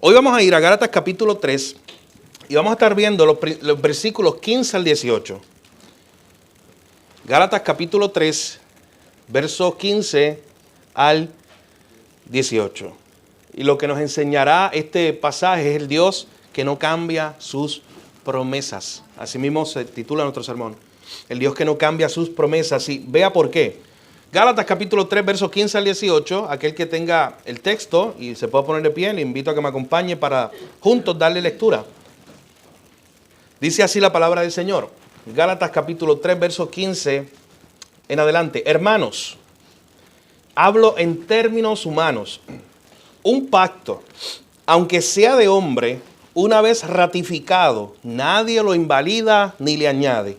Hoy vamos a ir a Gálatas capítulo 3 y vamos a estar viendo los versículos 15 al 18. Gálatas capítulo 3, versos 15 al 18. Y lo que nos enseñará este pasaje es el Dios que no cambia sus promesas. Así mismo se titula nuestro sermón. El Dios que no cambia sus promesas. Y vea por qué. Gálatas capítulo 3, versos 15 al 18. Aquel que tenga el texto y se pueda poner de pie, le invito a que me acompañe para juntos darle lectura. Dice así la palabra del Señor. Gálatas capítulo 3, versos 15 en adelante. Hermanos, hablo en términos humanos. Un pacto, aunque sea de hombre, una vez ratificado, nadie lo invalida ni le añade.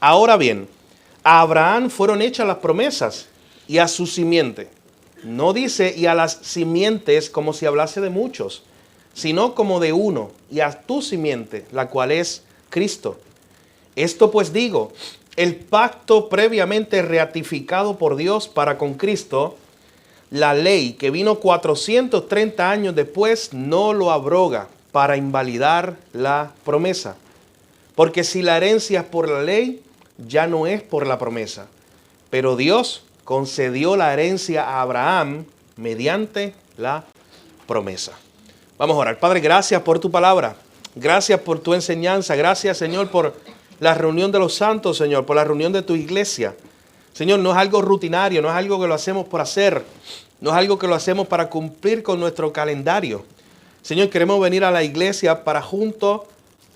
Ahora bien, a Abraham fueron hechas las promesas y a su simiente. No dice y a las simientes como si hablase de muchos, sino como de uno, y a tu simiente, la cual es Cristo. Esto pues digo, el pacto previamente ratificado por Dios para con Cristo, la ley que vino 430 años después no lo abroga para invalidar la promesa. Porque si la herencia es por la ley, ya no es por la promesa. Pero Dios concedió la herencia a Abraham mediante la promesa. Vamos a orar. Padre, gracias por tu palabra. Gracias por tu enseñanza. Gracias, Señor, por la reunión de los santos, Señor, por la reunión de tu iglesia. Señor, no es algo rutinario, no es algo que lo hacemos por hacer. No es algo que lo hacemos para cumplir con nuestro calendario. Señor, queremos venir a la iglesia para juntos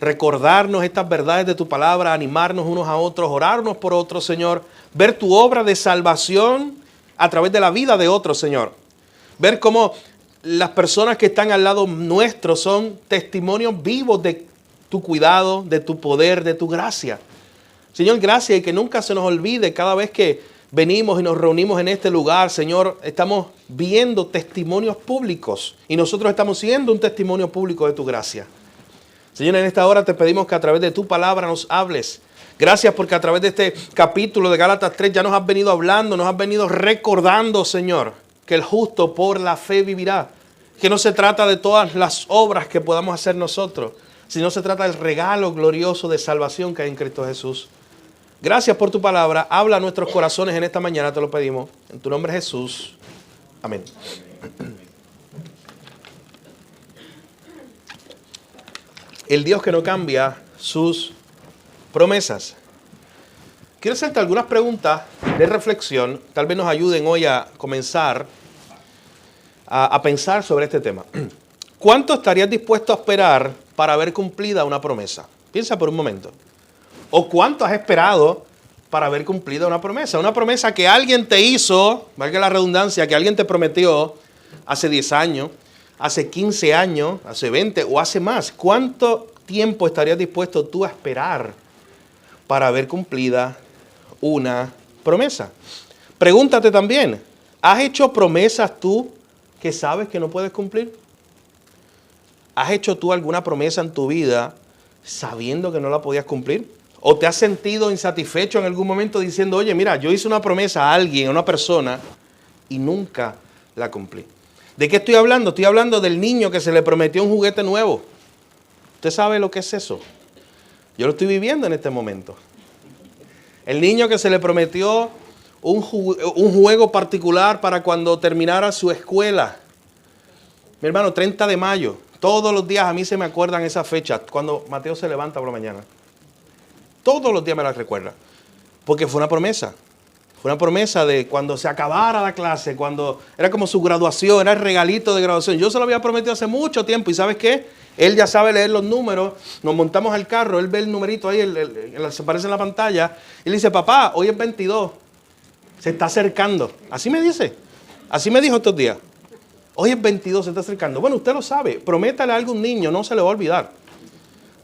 recordarnos estas verdades de tu palabra, animarnos unos a otros, orarnos por otros, Señor. Ver tu obra de salvación a través de la vida de otros, Señor. Ver cómo las personas que están al lado nuestro son testimonios vivos de tu cuidado, de tu poder, de tu gracia. Señor, gracias, y que nunca se nos olvide cada vez que venimos y nos reunimos en este lugar, Señor, estamos viendo testimonios públicos y nosotros estamos siendo un testimonio público de tu gracia. Señor, en esta hora te pedimos que a través de tu palabra nos hables. Gracias porque a través de este capítulo de Gálatas 3 ya nos has venido hablando, nos has venido recordando, Señor, que el justo por la fe vivirá. Que no se trata de todas las obras que podamos hacer nosotros, sino se trata del regalo glorioso de salvación que hay en Cristo Jesús. Gracias por tu palabra. Habla a nuestros corazones en esta mañana, te lo pedimos. En tu nombre, Jesús. Amén. El Dios que no cambia sus promesas. Quiero hacerte algunas preguntas de reflexión. Tal vez nos ayuden hoy a comenzar a pensar sobre este tema. ¿Cuánto estarías dispuesto a esperar para ver cumplida una promesa? Piensa por un momento. ¿O cuánto has esperado para ver cumplida una promesa? Una promesa que alguien te hizo, valga la redundancia, que alguien te prometió hace 10 años, hace 15 años, hace 20 o hace más. ¿Cuánto tiempo estarías dispuesto tú a esperar para ver cumplida una promesa? Pregúntate también, ¿has hecho promesas tú que sabes que no puedes cumplir? ¿Has hecho tú alguna promesa en tu vida sabiendo que no la podías cumplir? ¿O te has sentido insatisfecho en algún momento diciendo, oye, mira, yo hice una promesa a alguien, a una persona, y nunca la cumplí? ¿De qué estoy hablando? Estoy hablando del niño que se le prometió un juguete nuevo. ¿Usted sabe lo que es eso? Yo lo estoy viviendo en este momento. El niño que se le prometió un juego particular para cuando terminara su escuela. Mi hermano, 30 de mayo. Todos los días a mí se me acuerdan esas fechas, cuando Mateo se levanta por la mañana. Todos los días me las recuerda. Porque fue una promesa. Fue una promesa de cuando se acabara la clase, cuando era como su graduación, era el regalito de graduación. Yo se lo había prometido hace mucho tiempo y ¿sabes qué? Él ya sabe leer los números, nos montamos al carro, él ve el numerito ahí, se aparece en la pantalla y le dice, papá, hoy es 22, se está acercando. Así me dice, así me dijo estos días. Hoy es 22, se está acercando. Bueno, usted lo sabe, prométale a algún niño, no se le va a olvidar.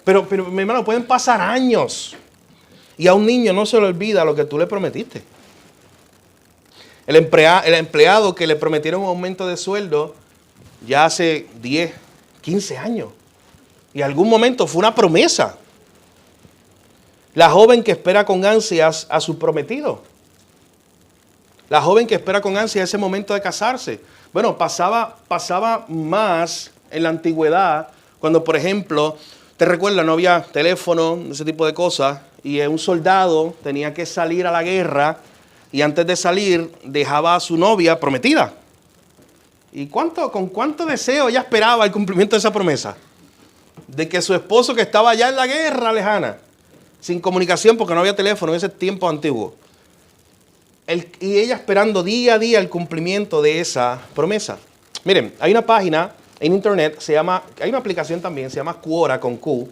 Pero mi hermano, pueden pasar años y a un niño no se le olvida lo que tú le prometiste. El empleado que le prometieron un aumento de sueldo ya hace 10, 15 años. Y en algún momento fue una promesa. La joven que espera con ansias a su prometido. La joven que espera con ansias ese momento de casarse. Bueno, pasaba más en la antigüedad, cuando por ejemplo, te recuerdas, no había teléfono, ese tipo de cosas, y un soldado tenía que salir a la guerra y antes de salir dejaba a su novia prometida. ¿Y con cuánto deseo ella esperaba el cumplimiento de esa promesa? De que su esposo, que estaba allá en la guerra lejana, sin comunicación porque no había teléfono en ese tiempo antiguo, y ella esperando día a día el cumplimiento de esa promesa. Miren, hay una página en internet, hay una aplicación también, se llama Quora con Q.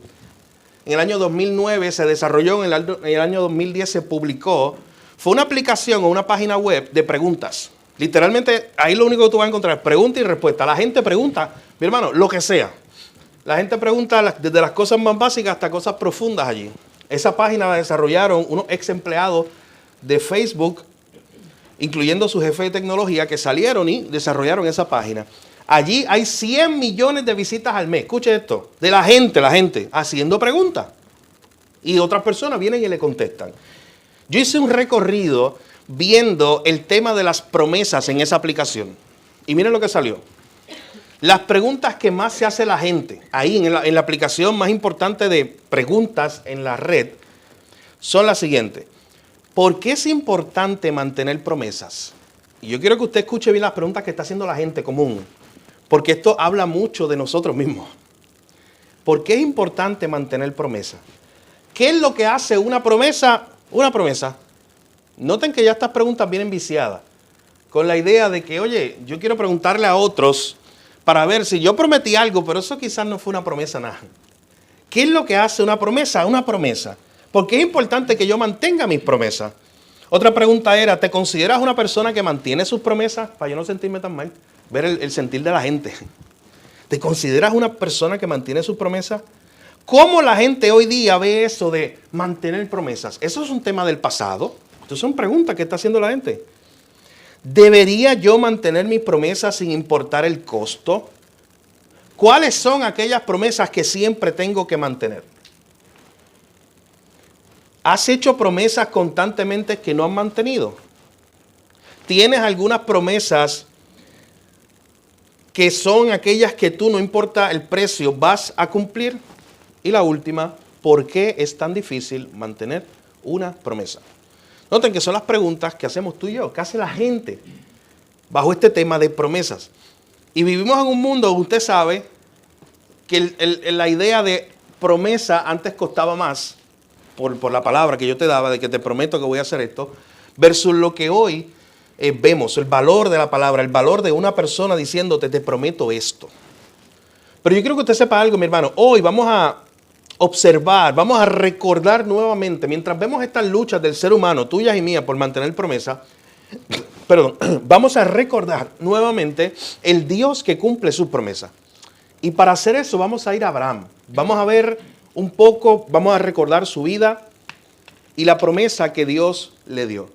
En el año 2009 se desarrolló, en el año 2010 se publicó. Fue una aplicación o una página web de preguntas. Literalmente, ahí lo único que tú vas a encontrar es pregunta y respuesta. La gente pregunta, mi hermano, lo que sea. La gente pregunta desde las cosas más básicas hasta cosas profundas allí. Esa página la desarrollaron unos ex empleados de Facebook, incluyendo su jefe de tecnología, que salieron y desarrollaron esa página. Allí hay 100 millones de visitas al mes. Escuche esto, de la gente haciendo preguntas. Y otras personas vienen y le contestan. Yo hice un recorrido viendo el tema de las promesas en esa aplicación. Y miren lo que salió. Las preguntas que más se hace la gente, ahí en la aplicación más importante de preguntas en la red, son las siguientes. ¿Por qué es importante mantener promesas? Y yo quiero que usted escuche bien las preguntas que está haciendo la gente común, porque esto habla mucho de nosotros mismos. ¿Por qué es importante mantener promesas? ¿Qué es lo que hace una promesa? Una promesa. Noten que ya estas preguntas vienen viciadas, con la idea de que, oye, yo quiero preguntarle a otros para ver si yo prometí algo, pero eso quizás no fue una promesa nada. ¿Qué es lo que hace una promesa? Una promesa. ¿Por qué es importante que yo mantenga mis promesas? Otra pregunta era, ¿te consideras una persona que mantiene sus promesas? Para yo no sentirme tan mal, ver el sentir de la gente. ¿Te consideras una persona que mantiene sus promesas? ¿Cómo la gente hoy día ve eso de mantener promesas? ¿Eso es un tema del pasado? Estas son preguntas que está haciendo la gente. ¿Debería yo mantener mis promesas sin importar el costo? ¿Cuáles son aquellas promesas que siempre tengo que mantener? ¿Has hecho promesas constantemente que no han mantenido? ¿Tienes algunas promesas que son aquellas que tú, no importa el precio, vas a cumplir? Y la última, ¿por qué es tan difícil mantener una promesa? Noten que son las preguntas que hacemos tú y yo, que hace la gente bajo este tema de promesas. Y vivimos en un mundo donde usted sabe que la idea de promesa antes costaba más, por la palabra que yo te daba, de que te prometo que voy a hacer esto, versus lo que hoy vemos, el valor de la palabra, el valor de una persona diciéndote, te prometo esto. Pero yo quiero que usted sepa algo, mi hermano. Hoy vamos a observar, vamos a recordar nuevamente, mientras vemos estas luchas del ser humano, tuyas y mías, por mantener promesa, vamos a recordar nuevamente el Dios que cumple sus promesas. Y para hacer eso vamos a ir a Abraham. Vamos a ver un poco, vamos a recordar su vida y la promesa que Dios le dio.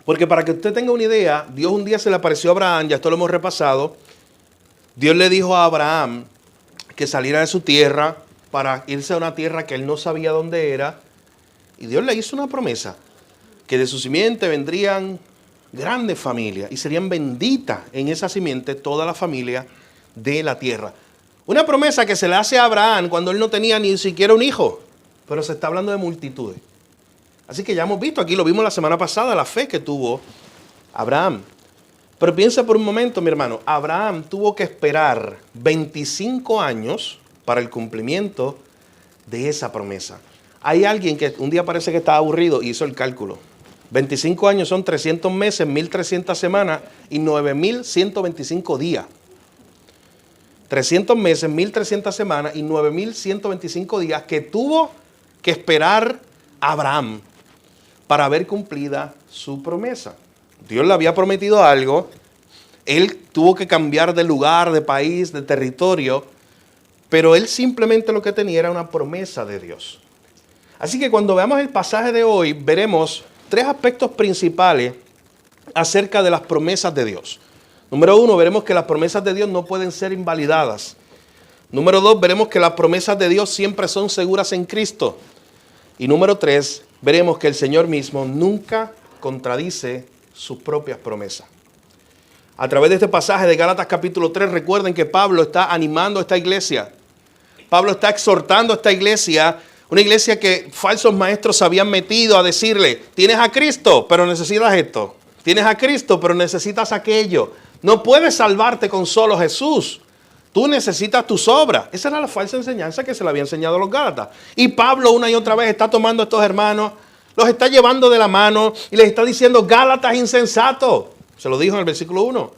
Porque para que usted tenga una idea, Dios un día se le apareció a Abraham, ya esto lo hemos repasado. Dios le dijo a Abraham que saliera de su tierra para irse a una tierra que él no sabía dónde era. Y Dios le hizo una promesa, que de su simiente vendrían grandes familias y serían benditas en esa simiente toda la familia de la tierra. Una promesa que se le hace a Abraham cuando él no tenía ni siquiera un hijo, pero se está hablando de multitudes. Así que ya hemos visto, aquí lo vimos la semana pasada, la fe que tuvo Abraham. Pero piensa por un momento, mi hermano, Abraham tuvo que esperar 25 años para el cumplimiento de esa promesa. Hay alguien que un día parece que estaba aburrido y hizo el cálculo. 25 años son 300 meses, 1.300 semanas y 9.125 días. 300 meses, 1.300 semanas y 9.125 días que tuvo que esperar Abraham para ver cumplida su promesa. Dios le había prometido algo, él tuvo que cambiar de lugar, de país, de territorio, pero él simplemente lo que tenía era una promesa de Dios. Así que cuando veamos el pasaje de hoy, veremos tres aspectos principales acerca de las promesas de Dios. Número 1, veremos que las promesas de Dios no pueden ser invalidadas. Número 2, veremos que las promesas de Dios siempre son seguras en Cristo. Y número 3, veremos que el Señor mismo nunca contradice sus propias promesas. A través de este pasaje de Gálatas capítulo 3, recuerden que Pablo está animando a esta iglesia. Pablo está exhortando a esta iglesia, una iglesia que falsos maestros se habían metido a decirle, tienes a Cristo, pero necesitas esto. Tienes a Cristo, pero necesitas aquello. No puedes salvarte con solo Jesús. Tú necesitas tus obras. Esa era la falsa enseñanza que se le había enseñado a los Gálatas. Y Pablo una y otra vez está tomando a estos hermanos, los está llevando de la mano y les está diciendo, Gálatas insensatos. Se lo dijo en el versículo 1.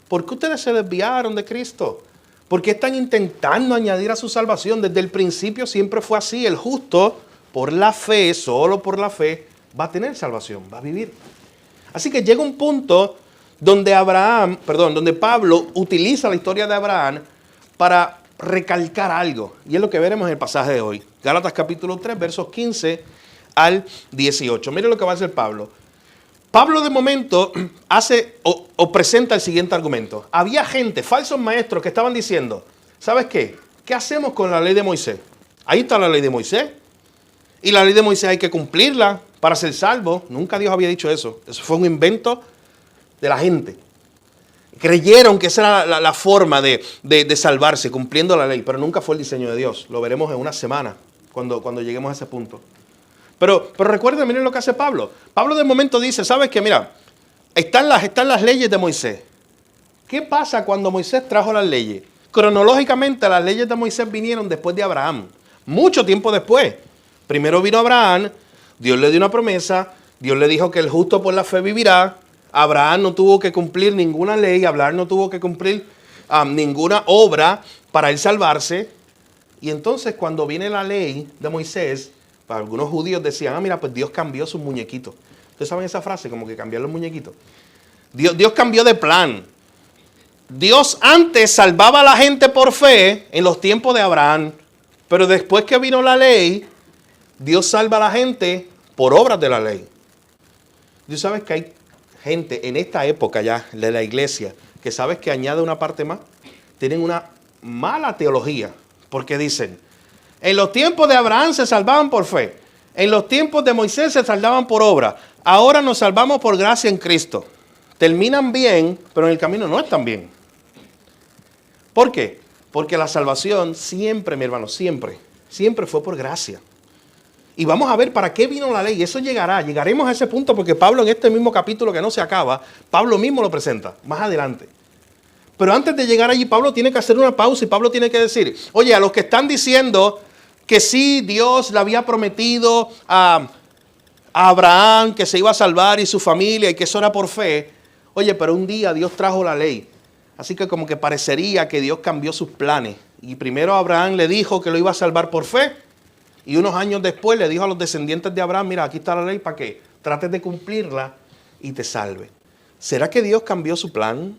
¿Por qué ustedes se desviaron de Cristo? ¿Por qué están intentando añadir a su salvación? Desde el principio siempre fue así. El justo, por la fe, solo por la fe, va a tener salvación, va a vivir. Así que llega un punto donde donde Pablo utiliza la historia de Abraham para recalcar algo. Y es lo que veremos en el pasaje de hoy. Gálatas capítulo 3, versos 15 al 18. Mire lo que va a hacer Pablo. Pablo de momento hace o presenta el siguiente argumento. Había gente, falsos maestros, que estaban diciendo, ¿sabes qué? ¿Qué hacemos con la ley de Moisés? Ahí está la ley de Moisés. Y la ley de Moisés hay que cumplirla para ser salvo. Nunca Dios había dicho eso. Eso fue un invento de la gente. Creyeron que esa era la forma de salvarse, cumpliendo la ley. Pero nunca fue el diseño de Dios. Lo veremos en una semana, cuando lleguemos a ese punto. Pero recuerden, miren lo que hace Pablo. Pablo de momento dice, ¿sabes qué? Mira, están las leyes de Moisés. ¿Qué pasa cuando Moisés trajo las leyes? Cronológicamente, las leyes de Moisés vinieron después de Abraham. Mucho tiempo después. Primero vino Abraham, Dios le dio una promesa, Dios le dijo que el justo por la fe vivirá. Abraham no tuvo que cumplir ninguna ley, Abraham no tuvo que cumplir ninguna obra para él salvarse. Y entonces cuando viene la ley de Moisés, para algunos judíos decían, mira, pues Dios cambió sus muñequitos. ¿Ustedes saben esa frase? Como que cambiar los muñequitos. Dios cambió de plan. Dios antes salvaba a la gente por fe en los tiempos de Abraham, pero después que vino la ley, Dios salva a la gente por obras de la ley. ¿Tú sabes que hay gente en esta época ya de la iglesia que sabes que añade una parte más? Tienen una mala teología porque dicen, en los tiempos de Abraham se salvaban por fe. En los tiempos de Moisés se salvaban por obra. Ahora nos salvamos por gracia en Cristo. Terminan bien, pero en el camino no están bien. ¿Por qué? Porque la salvación siempre, mi hermano, siempre fue por gracia. Y vamos a ver para qué vino la ley. Eso llegaremos a ese punto porque Pablo en este mismo capítulo que no se acaba, Pablo mismo lo presenta más adelante. Pero antes de llegar allí, Pablo tiene que hacer una pausa y Pablo tiene que decir, oye, a los que están diciendo que sí, Dios le había prometido a Abraham que se iba a salvar y su familia y que eso era por fe. Oye, pero un día Dios trajo la ley. Así que como que parecería que Dios cambió sus planes. Y primero Abraham le dijo que lo iba a salvar por fe. Y unos años después le dijo a los descendientes de Abraham, mira, aquí está la ley para que trates de cumplirla y te salve. ¿Será que Dios cambió su plan?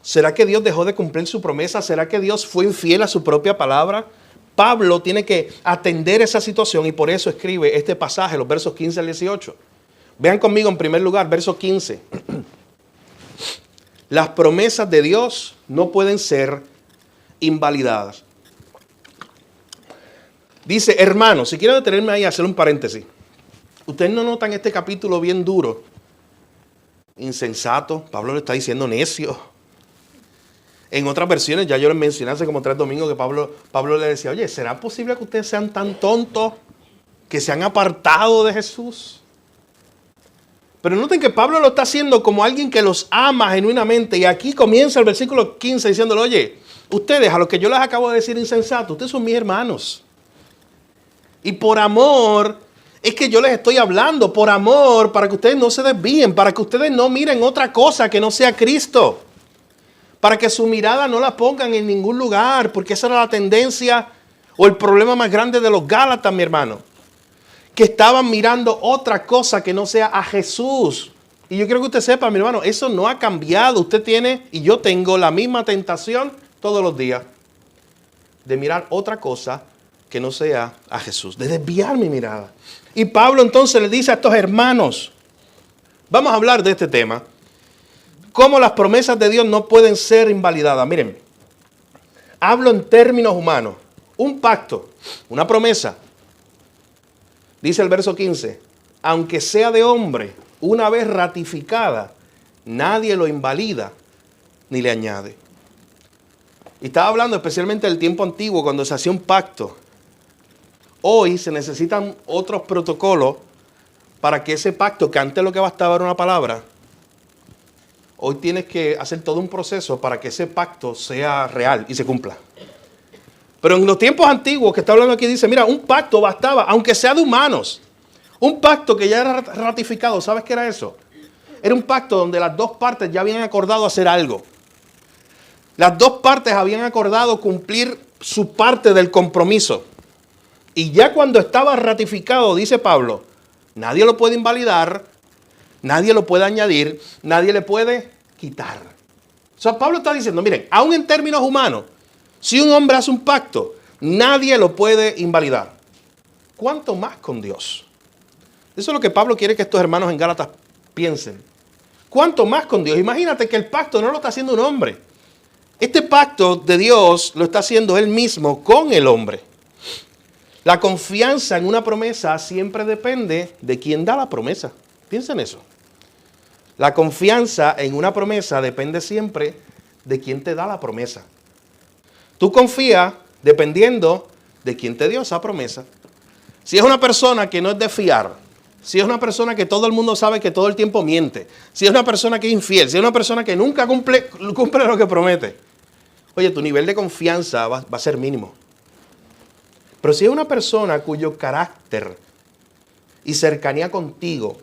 ¿Será que Dios dejó de cumplir su promesa? ¿Será que Dios fue infiel a su propia palabra? Pablo tiene que atender esa situación y por eso escribe este pasaje, los versos 15 al 18. Vean conmigo en primer lugar, verso 15. Las promesas de Dios no pueden ser invalidadas. Dice, hermanos, si quiero detenerme ahí a hacer un paréntesis. ¿Ustedes no notan este capítulo bien duro? Insensato. Pablo le está diciendo necio. En otras versiones, ya yo les mencioné hace como 3 domingos que Pablo le decía, oye, ¿será posible que ustedes sean tan tontos que se han apartado de Jesús? Pero noten que Pablo lo está haciendo como alguien que los ama genuinamente. Y aquí comienza el versículo 15 diciéndole, oye, ustedes, a los que yo les acabo de decir insensatos, ustedes son mis hermanos. Y por amor, es que yo les estoy hablando, por amor, para que ustedes no se desvíen, para que ustedes no miren otra cosa que no sea Cristo. Para que su mirada no la pongan en ningún lugar, porque esa era la tendencia o el problema más grande de los Gálatas, mi hermano. Que estaban mirando otra cosa que no sea a Jesús. Y yo quiero que usted sepa, mi hermano, eso no ha cambiado. Usted tiene y yo tengo la misma tentación todos los días de mirar otra cosa que no sea a Jesús, de desviar mi mirada. Y Pablo entonces le dice a estos hermanos, vamos a hablar de este tema. Cómo las promesas de Dios no pueden ser invalidadas. Miren, hablo en términos humanos. Un pacto, una promesa. Dice el verso 15, aunque sea de hombre, una vez ratificada, nadie lo invalida ni le añade. Y estaba hablando especialmente del tiempo antiguo, cuando se hacía un pacto. Hoy se necesitan otros protocolos para que ese pacto, que antes lo que bastaba era una palabra, hoy tienes que hacer todo un proceso para que ese pacto sea real y se cumpla. Pero en los tiempos antiguos que está hablando aquí dice, mira, un pacto bastaba, aunque sea de humanos. Un pacto que ya era ratificado, ¿sabes qué era eso? Era un pacto donde las dos partes ya habían acordado hacer algo. Las dos partes habían acordado cumplir su parte del compromiso. Y ya cuando estaba ratificado, dice Pablo, nadie lo puede invalidar, nadie lo puede añadir, nadie le puede quitar. O sea, Pablo está diciendo, miren, aún en términos humanos, si un hombre hace un pacto, nadie lo puede invalidar. ¿Cuánto más con Dios? Eso es lo que Pablo quiere que estos hermanos en Gálatas piensen. ¿Cuánto más con Dios? Imagínate que el pacto no lo está haciendo un hombre. Este pacto de Dios lo está haciendo Él mismo con el hombre. La confianza en una promesa siempre depende de quien da la promesa. Piensa en eso. La confianza en una promesa depende siempre de quien te da la promesa. Tú confías dependiendo de quién te dio esa promesa. Si es una persona que no es de fiar, si es una persona que todo el mundo sabe que todo el tiempo miente, si es una persona que es infiel, si es una persona que nunca cumple lo que promete, oye, tu nivel de confianza va a ser mínimo. Pero si es una persona cuyo carácter y cercanía contigo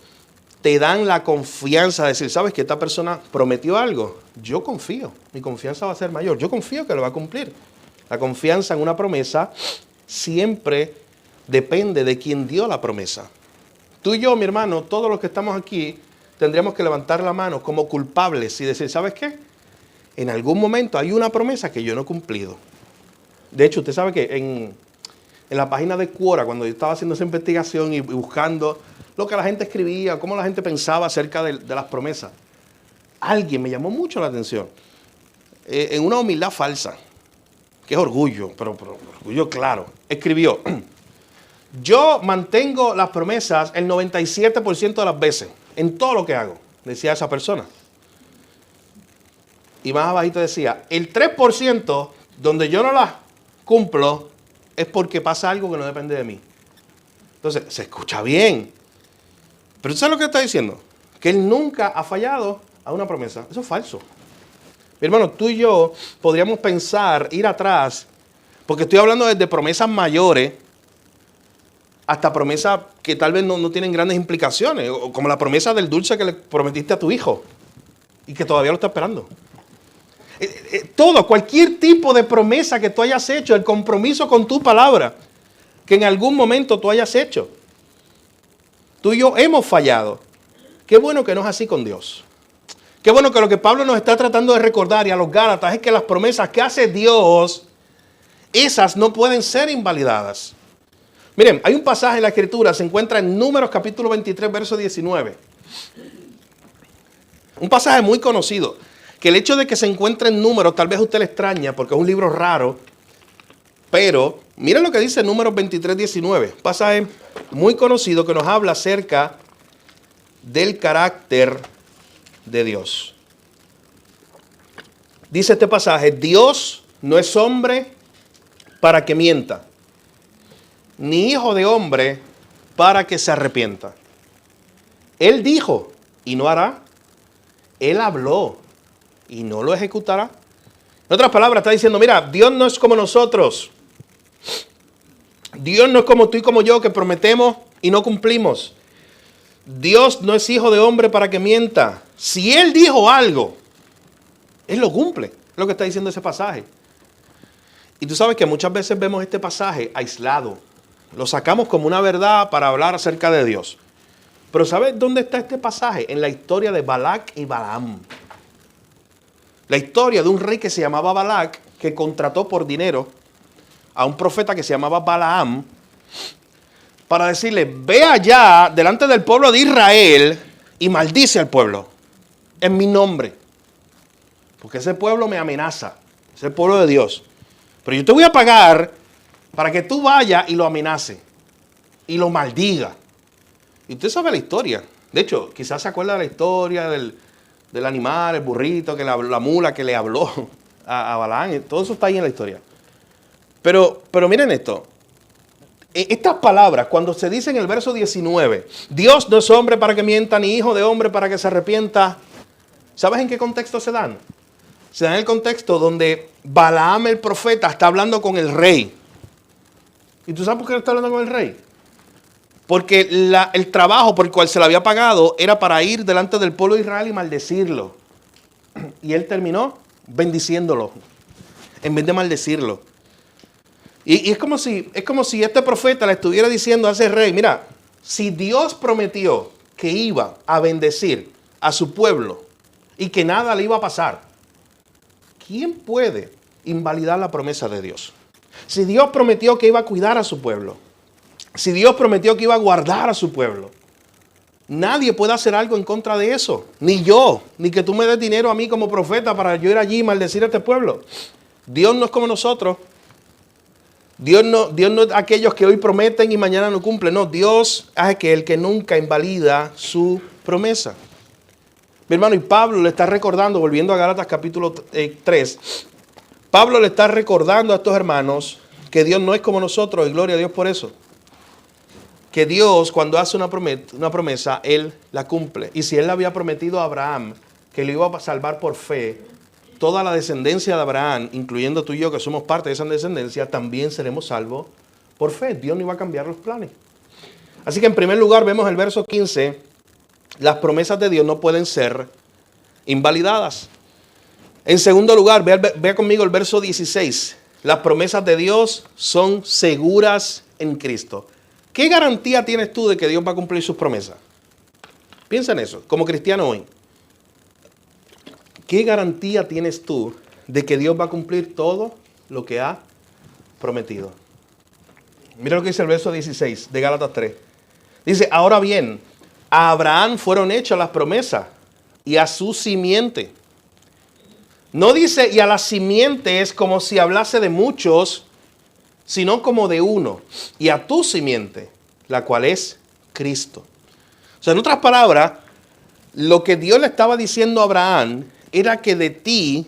te dan la confianza de decir, ¿sabes que esta persona prometió algo? Yo confío, mi confianza va a ser mayor, yo confío que lo va a cumplir. La confianza en una promesa siempre depende de quien dio la promesa. Tú y yo, mi hermano, todos los que estamos aquí, tendríamos que levantar la mano como culpables y decir, ¿sabes qué? En algún momento hay una promesa que yo no he cumplido. De hecho, usted sabe que en la página de Quora, cuando yo estaba haciendo esa investigación y buscando lo que la gente escribía, cómo la gente pensaba acerca de las promesas, alguien me llamó mucho la atención. En una humildad falsa, que es orgullo, pero orgullo claro, escribió, yo mantengo las promesas el 97% de las veces, en todo lo que hago, decía esa persona. Y más abajito decía, el 3% donde yo no las cumplo es porque pasa algo que no depende de mí. Entonces, se escucha bien. Pero ¿tú sabes lo que está diciendo? Que él nunca ha fallado a una promesa. Eso es falso. Mi hermano, tú y yo podríamos pensar, ir atrás, porque estoy hablando desde promesas mayores hasta promesas que tal vez no tienen grandes implicaciones, o como la promesa del dulce que le prometiste a tu hijo y que todavía lo está esperando. Todo, cualquier tipo de promesa que tú hayas hecho, el compromiso con tu palabra, que en algún momento tú hayas hecho. Tú y yo hemos fallado. Qué bueno que no es así con Dios. Qué bueno que lo que Pablo nos está tratando de recordar y a los Gálatas es que las promesas que hace Dios, esas no pueden ser invalidadas. Miren, hay un pasaje en la Escritura, se encuentra en Números capítulo 23, verso 19. Un pasaje muy conocido, que el hecho de que se encuentre en Números tal vez a usted le extraña porque es un libro raro, pero miren lo que dice Números 23, 19. Un pasaje muy conocido que nos habla acerca del carácter de Dios. Dice este pasaje, Dios no es hombre para que mienta, ni hijo de hombre para que se arrepienta. Él dijo y no hará. Él habló y no lo ejecutará. En otras palabras, está diciendo, mira, Dios no es como nosotros. Dios no es como tú y como yo que prometemos y no cumplimos. Dios no es hijo de hombre para que mienta. Si Él dijo algo, Él lo cumple. Es lo que está diciendo ese pasaje. Y tú sabes que muchas veces vemos este pasaje aislado. Lo sacamos como una verdad para hablar acerca de Dios. Pero ¿sabes dónde está este pasaje? En la historia de Balac y Balaam. La historia de un rey que se llamaba Balac, que contrató por dinero a un profeta que se llamaba Balaam, para decirle, ve allá delante del pueblo de Israel y maldice al pueblo en mi nombre. Porque ese pueblo me amenaza, es el pueblo de Dios. Pero yo te voy a pagar para que tú vayas y lo amenace y lo maldiga. Y usted sabe la historia. De hecho, quizás se acuerda de la historia del animal, el burrito, que la mula que le habló a Balaam. Todo eso está ahí en la historia. Pero miren esto. Estas palabras, cuando se dice en el verso 19, Dios no es hombre para que mienta, ni hijo de hombre para que se arrepienta. ¿Sabes en qué contexto se dan? Se dan en el contexto donde Balaam el profeta está hablando con el rey. ¿Y tú sabes por qué está hablando con el rey? Porque el trabajo por el cual se le había pagado era para ir delante del pueblo de Israel y maldecirlo. Y él terminó bendiciéndolo, en vez de maldecirlo. Y es como si este profeta le estuviera diciendo a ese rey, mira, si Dios prometió que iba a bendecir a su pueblo y que nada le iba a pasar, ¿quién puede invalidar la promesa de Dios? Si Dios prometió que iba a cuidar a su pueblo, si Dios prometió que iba a guardar a su pueblo, nadie puede hacer algo en contra de eso. Ni yo, ni que tú me des dinero a mí como profeta para yo ir allí y maldecir a este pueblo. Dios no es como nosotros. Dios no es aquellos que hoy prometen y mañana no cumplen. No, Dios es aquel que nunca invalida su promesa. Mi hermano, y Pablo le está recordando, volviendo a Gálatas capítulo 3, Pablo le está recordando a estos hermanos que Dios no es como nosotros, y gloria a Dios por eso. Que Dios, cuando hace una promesa, Él la cumple. Y si Él le había prometido a Abraham que le iba a salvar por fe, toda la descendencia de Abraham, incluyendo tú y yo que somos parte de esa descendencia, también seremos salvos por fe. Dios no iba a cambiar los planes. Así que en primer lugar vemos el verso 15, las promesas de Dios no pueden ser invalidadas. En segundo lugar, vea conmigo el verso 16, las promesas de Dios son seguras en Cristo. ¿Qué garantía tienes tú de que Dios va a cumplir sus promesas? Piensa en eso, como cristiano hoy. ¿Qué garantía tienes tú de que Dios va a cumplir todo lo que ha prometido? Mira lo que dice el verso 16 de Gálatas 3. Dice, ahora bien, a Abraham fueron hechas las promesas y a su simiente. No dice y a la simiente es como si hablase de muchos, sino como de uno. Y a tu simiente, la cual es Cristo. O sea, en otras palabras, lo que Dios le estaba diciendo a Abraham era que de ti,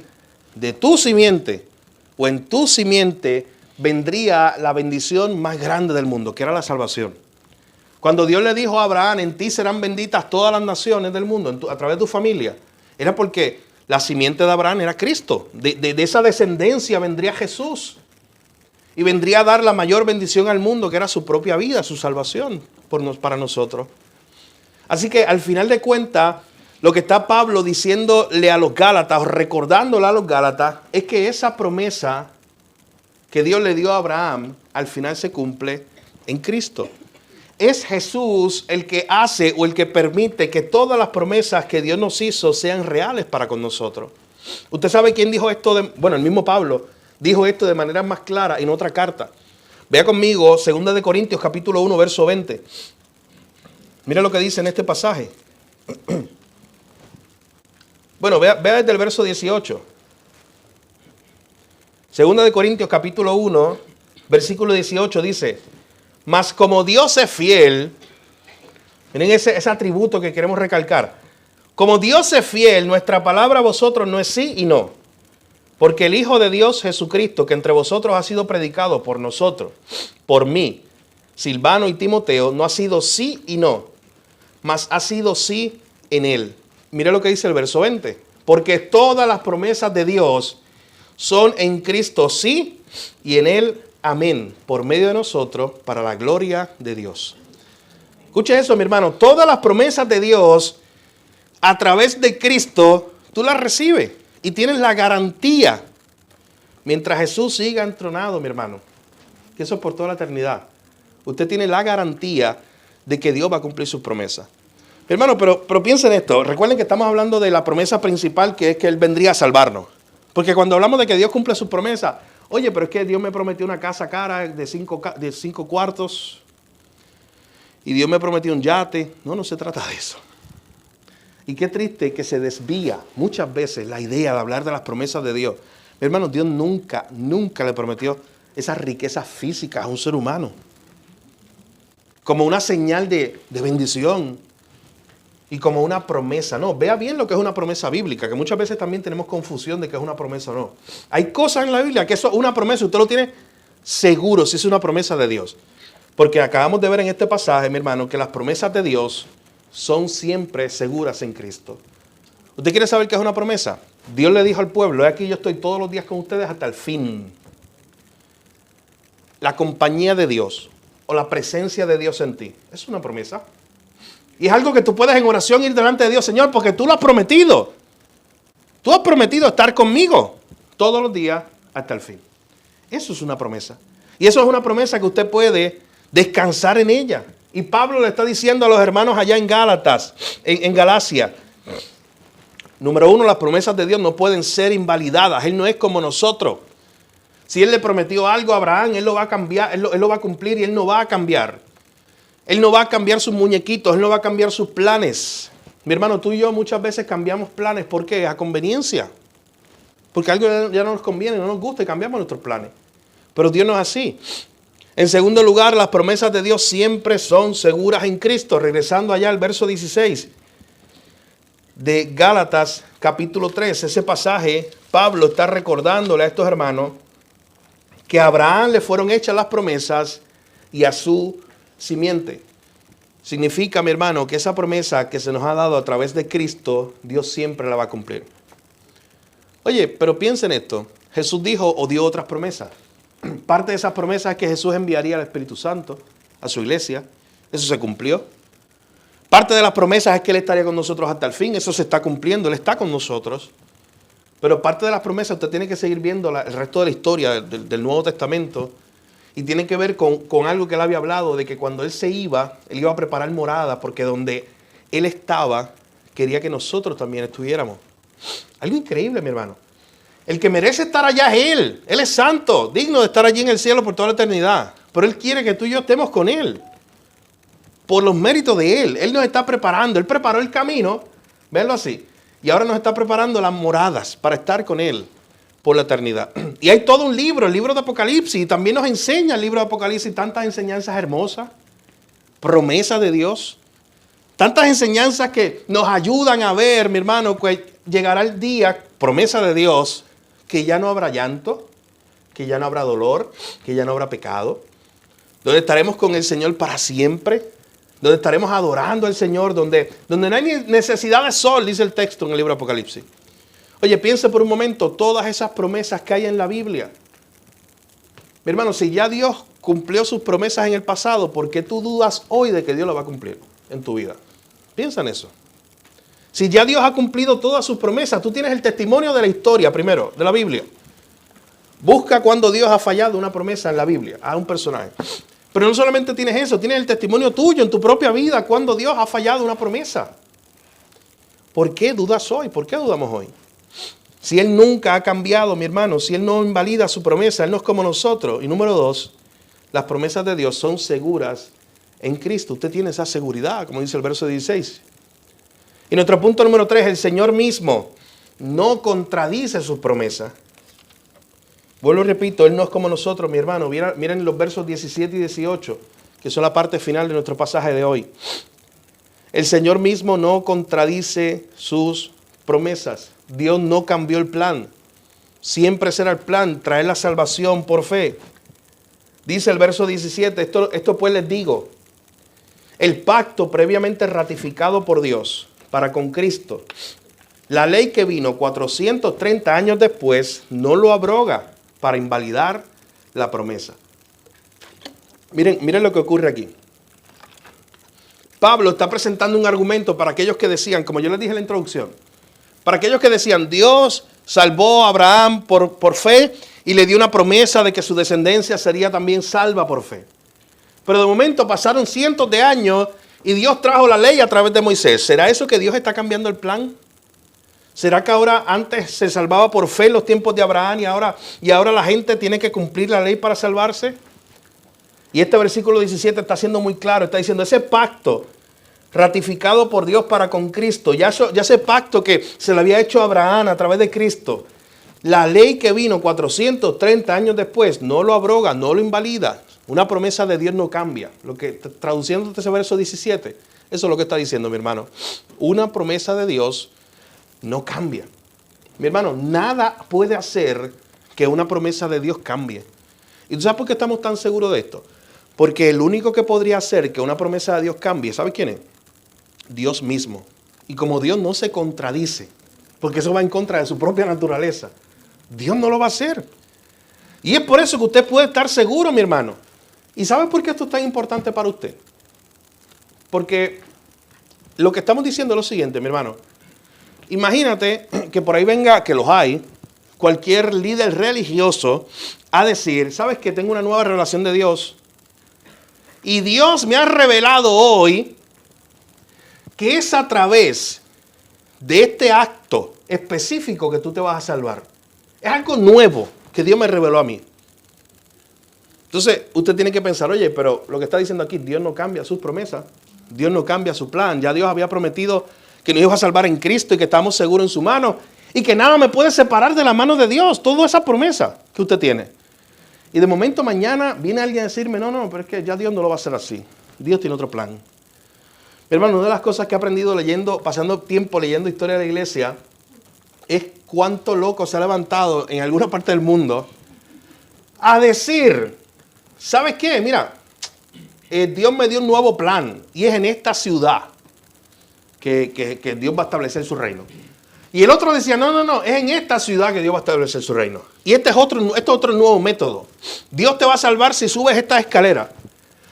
de tu simiente, o en tu simiente, vendría la bendición más grande del mundo, que era la salvación. Cuando Dios le dijo a Abraham, en ti serán benditas todas las naciones del mundo, a través de tu familia, era porque la simiente de Abraham era Cristo. De esa descendencia vendría Jesús. Y vendría a dar la mayor bendición al mundo, que era su propia vida, su salvación para nosotros. Así que al final de cuentas, lo que está Pablo diciéndole a los Gálatas, o recordándole a los Gálatas, es que esa promesa que Dios le dio a Abraham, al final se cumple en Cristo. Es Jesús el que hace o el que permite que todas las promesas que Dios nos hizo sean reales para con nosotros. ¿Usted sabe quién dijo esto? El mismo Pablo dijo esto de manera más clara en otra carta. Vea conmigo 2 de Corintios capítulo 1, verso 20. Mira lo que dice en este pasaje. Bueno, vea desde el verso 18. 2 de Corintios capítulo 1, versículo 18 dice, mas como Dios es fiel, miren ese atributo que queremos recalcar, como Dios es fiel, nuestra palabra a vosotros no es sí y no, porque el Hijo de Dios Jesucristo, que entre vosotros ha sido predicado por nosotros, por mí, Silvano y Timoteo, no ha sido sí y no, mas ha sido sí en él. Mire lo que dice el verso 20. Porque todas las promesas de Dios son en Cristo sí y en él amén, por medio de nosotros, para la gloria de Dios. Escuche eso, mi hermano. Todas las promesas de Dios a través de Cristo, tú las recibes y tienes la garantía. Mientras Jesús siga entronado, mi hermano, que eso es por toda la eternidad. Usted tiene la garantía de que Dios va a cumplir sus promesas. Hermano, pero piensen en esto. Recuerden que estamos hablando de la promesa principal, que es que Él vendría a salvarnos. Porque cuando hablamos de que Dios cumple sus promesas, oye, pero es que Dios me prometió una casa cara de 5 cuartos y Dios me prometió un yate. No se trata de eso. Y qué triste que se desvía muchas veces la idea de hablar de las promesas de Dios. Mi hermano, Dios nunca le prometió esas riquezas físicas a un ser humano como una señal de bendición. y como una promesa. No, vea bien lo que es una promesa bíblica, que muchas veces también tenemos confusión de que es una promesa o no. Hay cosas en la Biblia que eso es una promesa, usted lo tiene seguro si es una promesa de Dios. Porque acabamos de ver en este pasaje, mi hermano, que las promesas de Dios son siempre seguras en Cristo. ¿Usted quiere saber qué es una promesa? Dios le dijo al pueblo, aquí yo estoy todos los días con ustedes hasta el fin. La compañía de Dios o la presencia de Dios en ti es una promesa. Y es algo que tú puedes en oración ir delante de Dios, Señor, porque tú lo has prometido. Tú has prometido estar conmigo todos los días hasta el fin. Eso es una promesa. Y eso es una promesa que usted puede descansar en ella. Y Pablo le está diciendo a los hermanos allá en Gálatas, en Galacia. Número uno, las promesas de Dios no pueden ser invalidadas. Él no es como nosotros. Si Él le prometió algo a Abraham, Él lo va a cambiar, Él lo va a cumplir y Él no va a cambiar. Él no va a cambiar sus muñequitos, Él no va a cambiar sus planes. Mi hermano, tú y yo muchas veces cambiamos planes. ¿Por qué? A conveniencia. Porque algo ya no nos conviene, no nos gusta y cambiamos nuestros planes. Pero Dios no es así. En segundo lugar, las promesas de Dios siempre son seguras en Cristo. Regresando allá al verso 16 de Gálatas capítulo 3. Ese pasaje, Pablo está recordándole a estos hermanos que a Abraham le fueron hechas las promesas y a su simiente. Significa, mi hermano, que esa promesa que se nos ha dado a través de Cristo, Dios siempre la va a cumplir. Oye, pero piensa en esto. Jesús dijo o dio otras promesas. Parte de esas promesas es que Jesús enviaría al Espíritu Santo a su iglesia. Eso se cumplió. Parte de las promesas es que Él estaría con nosotros hasta el fin. Eso se está cumpliendo. Él está con nosotros. Pero parte de las promesas usted tiene que seguir viendo el resto de la historia del Nuevo Testamento. Y tiene que ver con algo que Él había hablado, de que cuando Él se iba, Él iba a preparar morada, porque donde Él estaba, quería que nosotros también estuviéramos. Algo increíble, mi hermano. El que merece estar allá es Él. Él es santo, digno de estar allí en el cielo por toda la eternidad. Pero Él quiere que tú y yo estemos con Él. Por los méritos de Él. Él nos está preparando. Él preparó el camino. Véanlo así. Y ahora nos está preparando las moradas para estar con Él por la eternidad. Y hay todo un libro, el libro de Apocalipsis. Y también nos enseña el libro de Apocalipsis tantas enseñanzas hermosas. Promesas de Dios. Tantas enseñanzas que nos ayudan a ver, mi hermano, que llegará el día, promesa de Dios, que ya no habrá llanto, que ya no habrá dolor, que ya no habrá pecado, donde estaremos con el Señor para siempre, donde estaremos adorando al Señor, donde no hay necesidad de sol, dice el texto en el libro de Apocalipsis. Oye, piense por un momento todas esas promesas que hay en la Biblia. Mi hermano, si ya Dios cumplió sus promesas en el pasado, ¿por qué tú dudas hoy de que Dios lo va a cumplir en tu vida? Piensa en eso. Si ya Dios ha cumplido todas sus promesas, tú tienes el testimonio de la historia primero, de la Biblia. Busca cuando Dios ha fallado una promesa en la Biblia a un personaje. Pero no solamente tienes eso, tienes el testimonio tuyo en tu propia vida cuando Dios ha fallado una promesa. ¿Por qué dudas hoy? ¿Por qué dudamos hoy? Si Él nunca ha cambiado, mi hermano, si Él no invalida su promesa, Él no es como nosotros. Y número dos, las promesas de Dios son seguras en Cristo. Usted tiene esa seguridad, como dice el verso 16. Y nuestro punto número 3, el Señor mismo no contradice sus promesas. Vuelvo y repito, Él no es como nosotros, mi hermano. Miren los versos 17 y 18, que son la parte final de nuestro pasaje de hoy. El Señor mismo no contradice sus promesas. Dios no cambió el plan. Siempre será el plan, traer la salvación por fe. Dice el verso 17, esto pues les digo, el pacto previamente ratificado por Dios para con Cristo, la ley que vino 430 años después, no lo abroga para invalidar la promesa. Miren lo que ocurre aquí. Pablo está presentando un argumento para aquellos que decían, como yo les dije en la introducción, para aquellos que decían, Dios salvó a Abraham por fe y le dio una promesa de que su descendencia sería también salva por fe. Pero de momento pasaron cientos de años y Dios trajo la ley a través de Moisés. ¿Será eso que Dios está cambiando el plan? ¿Será que ahora antes se salvaba por fe en los tiempos de Abraham y ahora la gente tiene que cumplir la ley para salvarse? Y este versículo 17 está siendo muy claro. Está diciendo, ese pacto ratificado por Dios para con Cristo, ya ese pacto que se le había hecho a Abraham a través de Cristo, la ley que vino 430 años después, no lo abroga, no lo invalida. Una promesa de Dios no cambia. Lo que, traduciendo ese verso 17, Eso es lo que está diciendo, mi hermano. Una promesa de Dios no cambia. Mi hermano, nada puede hacer que una promesa de Dios cambie. ¿Y tú sabes por qué estamos tan seguros de esto? Porque el único que podría hacer que una promesa de Dios cambie, ¿sabes quién es? Dios mismo. Y como Dios no se contradice, porque eso va en contra de su propia naturaleza, Dios no lo va a hacer. Y es por eso que usted puede estar seguro, mi hermano. ¿Y sabe por qué esto es tan importante para usted? Porque lo que estamos diciendo es lo siguiente, mi hermano. Imagínate que por ahí venga, que los hay, cualquier líder religioso a decir, ¿sabes qué? Tengo una nueva revelación de Dios. Y Dios me ha revelado hoy que es a través de este acto específico que tú te vas a salvar. Es algo nuevo que Dios me reveló a mí. Entonces, usted tiene que pensar, oye, pero lo que está diciendo aquí, Dios no cambia sus promesas. Dios no cambia su plan. Ya Dios había prometido que nos iba a salvar en Cristo y que estamos seguros en su mano. Y que nada me puede separar de la mano de Dios. Toda esa promesa que usted tiene. Y de momento mañana viene alguien a decirme, no, pero es que ya Dios no lo va a hacer así. Dios tiene otro plan. Mi hermano, una de las cosas que he aprendido pasando tiempo leyendo historia de la iglesia, es cuánto loco se ha levantado en alguna parte del mundo a decir, ¿sabes qué? Mira, Dios me dio un nuevo plan y es en esta ciudad que Dios va a establecer su reino. Y el otro decía, no, es en esta ciudad que Dios va a establecer su reino. Y este es otro nuevo método. Dios te va a salvar si subes esta escalera.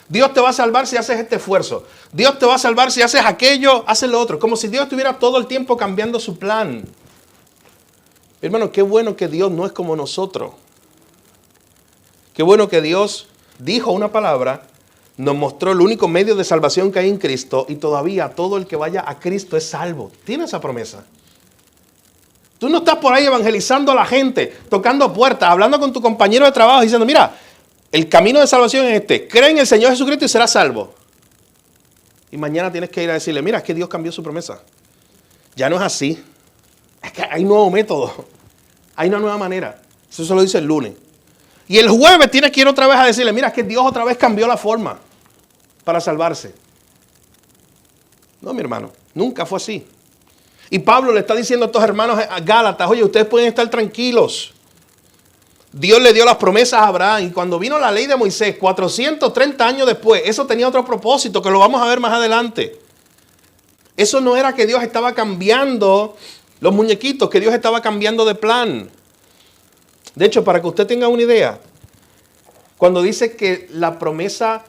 Dios te va a salvar si haces este esfuerzo. Dios te va a salvar si haces aquello, haces lo otro. Como si Dios estuviera todo el tiempo cambiando su plan. Hermano, qué bueno que Dios no es como nosotros. Qué bueno que Dios dijo una palabra, nos mostró el único medio de salvación que hay en Cristo y todavía todo el que vaya a Cristo es salvo. Tiene esa promesa. Tú no estás por ahí evangelizando a la gente, tocando puertas, hablando con tu compañero de trabajo diciendo, mira, el camino de salvación es este. Cree en el Señor Jesucristo y serás salvo. Y mañana tienes que ir a decirle, mira, es que Dios cambió su promesa. Ya no es así. Es que hay un nuevo método. Hay una nueva manera. Eso se lo dice el lunes. Y el jueves tienes que ir otra vez a decirle, mira, es que Dios otra vez cambió la forma para salvarse. No, mi hermano, nunca fue así. Y Pablo le está diciendo a estos hermanos gálatas, oye, ustedes pueden estar tranquilos. Dios le dio las promesas a Abraham y cuando vino la ley de Moisés, 430 años después, eso tenía otro propósito que lo vamos a ver más adelante. Eso no era que Dios estaba cambiando los muñequitos, que Dios estaba cambiando de plan. De hecho, para que usted tenga una idea, cuando dice que la promesa,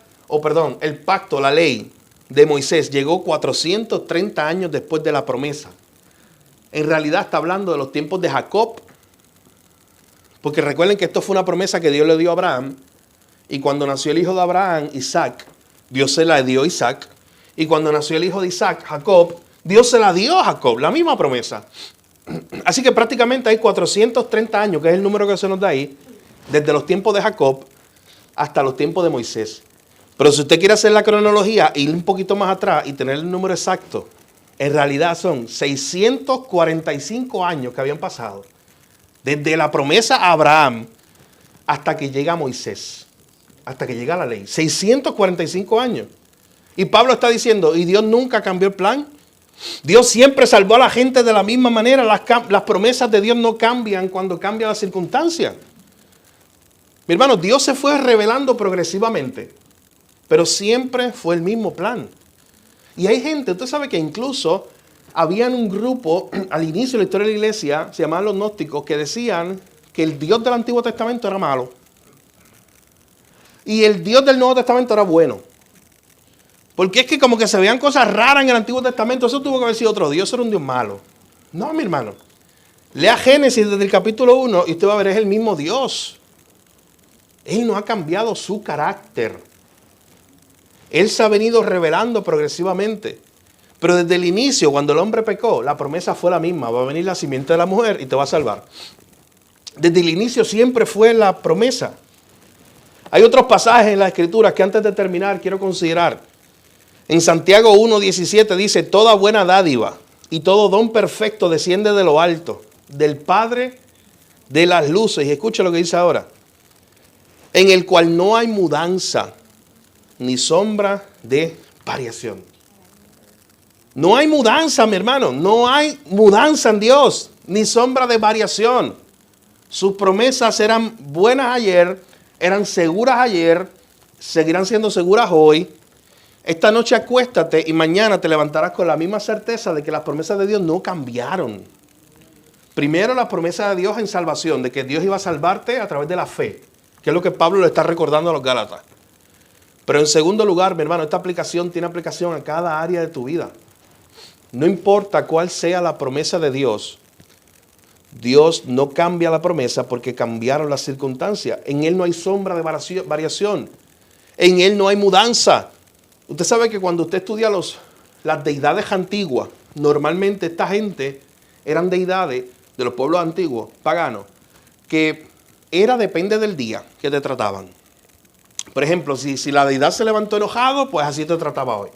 el pacto, la ley de Moisés llegó 430 años después de la promesa, en realidad está hablando de los tiempos de Jacob. Porque recuerden que esto fue una promesa que Dios le dio a Abraham. Y cuando nació el hijo de Abraham, Isaac, Dios se la dio a Isaac. Y cuando nació el hijo de Isaac, Jacob, Dios se la dio a Jacob. La misma promesa. Así que prácticamente hay 430 años, que es el número que se nos da ahí, desde los tiempos de Jacob hasta los tiempos de Moisés. Pero si usted quiere hacer la cronología, ir un poquito más atrás y tener el número exacto, en realidad son 645 años que habían pasado. Desde la promesa a Abraham hasta que llega Moisés, hasta que llega la ley. 645 años. Y Pablo está diciendo, ¿y Dios nunca cambió el plan? Dios siempre salvó a la gente de la misma manera. Las promesas de Dios no cambian cuando cambia la circunstancia. Mi hermano, Dios se fue revelando progresivamente, pero siempre fue el mismo plan. Y hay gente, usted sabe que incluso habían un grupo al inicio de la historia de la iglesia, se llamaban los gnósticos, que decían que el Dios del Antiguo Testamento era malo y el Dios del Nuevo Testamento era bueno. Porque es que como que se veían cosas raras en el Antiguo Testamento, eso tuvo que haber sido otro Dios, era un Dios malo. No, mi hermano. Lea Génesis desde el capítulo 1 y usted va a ver, es el mismo Dios. Él no ha cambiado su carácter. Él se ha venido revelando progresivamente. Pero desde el inicio, cuando el hombre pecó, la promesa fue la misma. Va a venir la simiente de la mujer y te va a salvar. Desde el inicio siempre fue la promesa. Hay otros pasajes en la Escritura que antes de terminar quiero considerar. En Santiago 1:17 dice, toda buena dádiva y todo don perfecto desciende de lo alto, del Padre de las luces. Y escucha lo que dice ahora. En el cual no hay mudanza ni sombra de variación. No hay mudanza, mi hermano. No hay mudanza en Dios, ni sombra de variación. Sus promesas eran buenas ayer, eran seguras ayer, seguirán siendo seguras hoy. Esta noche acuéstate y mañana te levantarás con la misma certeza de que las promesas de Dios no cambiaron. Primero, la promesa de Dios en salvación, de que Dios iba a salvarte a través de la fe, que es lo que Pablo le está recordando a los Gálatas. Pero en segundo lugar, mi hermano, esta aplicación tiene aplicación a cada área de tu vida. No importa cuál sea la promesa de Dios, Dios no cambia la promesa porque cambiaron las circunstancias. En Él no hay sombra de variación. En Él no hay mudanza. Usted sabe que cuando usted estudia las deidades antiguas, normalmente esta gente eran deidades de los pueblos antiguos, paganos, que depende del día que te trataban. Por ejemplo, si la deidad se levantó enojado, pues así te trataba hoy.